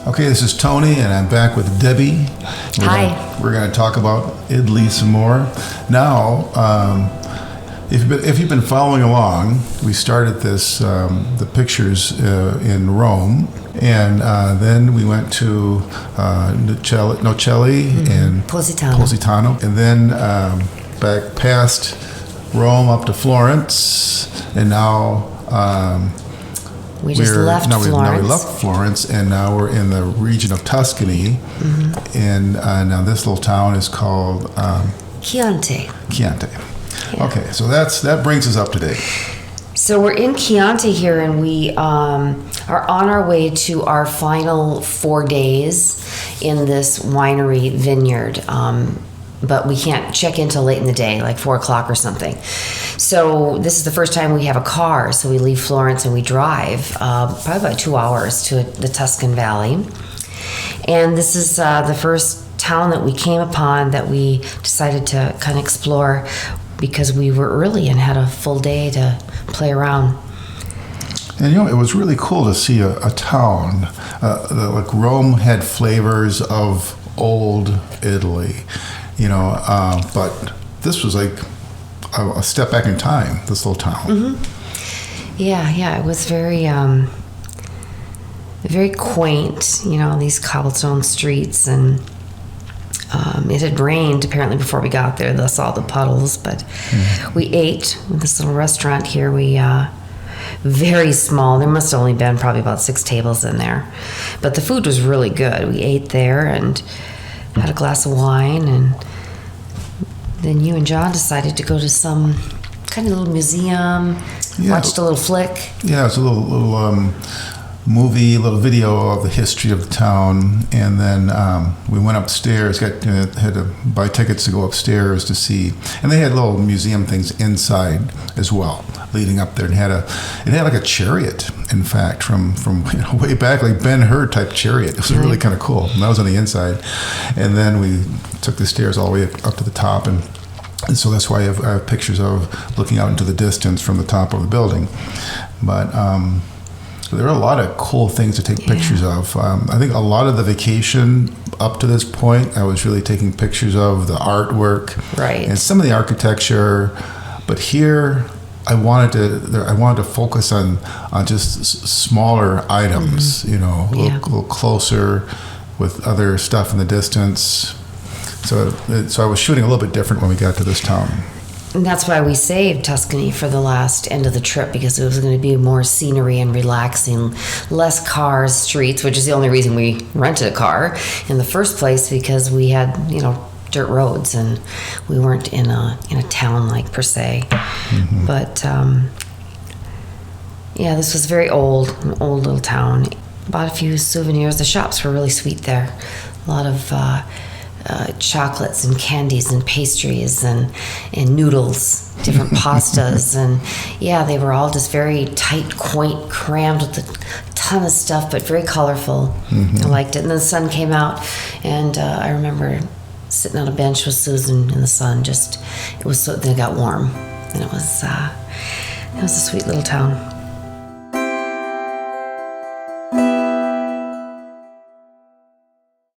Okay, this is Tony, and I'm back with Debbie. Hi. We're going to talk about Italy some more. Now, if you've been following along, we started this, the pictures in Rome, and then we went to Nocelli and Positano, and then back past Rome up to Florence, and now we left Florence. Now we left Florence, and now we're in the region of Tuscany, and now this little town is called Chianti. Chianti. Yeah. Okay, so that brings us up to date. So we're in Chianti here, and we are on our way to our final 4 days in this winery vineyard. But we can't check in till late in the day, like 4 o'clock or something. So this is the first time we have a car. So we leave Florence and we drive probably about 2 hours to the Tuscan Valley. And this is the first town that we came upon that we decided to kind of explore because we were early and had a full day to play around. And it was really cool to see a town. Like Rome had flavors of old Italy. But this was like a step back in time, this little town. Yeah, it was very very quaint, these cobblestone streets, and it had rained apparently before we got there, thus all the puddles, but we ate in this little restaurant here. We very small, there must have only been probably about 6 tables in there, but the food was really good. We ate there and had a glass of wine, and then you and John decided to go to some kind of little museum, watched a little flick. Yeah, it was a little movie, a little video of the history of the town, and then we went upstairs, had to buy tickets to go upstairs to see, and they had little museum things inside as well, leading up there. And it had like a chariot, in fact, from way back, like Ben-Hur type chariot. It was really kind of cool. And that was on the inside. And then we took the stairs all the way up to the top, and so that's why I have pictures of looking out into the distance from the top of the building. But there are a lot of cool things to take pictures of. I think a lot of the vacation up to this point, I was really taking pictures of the artwork, and some of the architecture. But here, I wanted to focus on just smaller items, a little closer with other stuff in the distance. So I was shooting a little bit different when we got to this town. And that's why we saved Tuscany for the last end of the trip, because it was going to be more scenery and relaxing, less cars, streets, which is the only reason we rented a car in the first place, because we had, dirt roads and we weren't in a town like per se. But this was very old, an old little town. Bought a few souvenirs. The shops were really sweet there. A lot of chocolates and candies and pastries and noodles, different pastas, and they were all just very tight, quaint, crammed with a ton of stuff, but very colorful. I liked it. And then the sun came out, and I remember sitting on a bench with Susan in the sun. Then it got warm, and it was a sweet little town.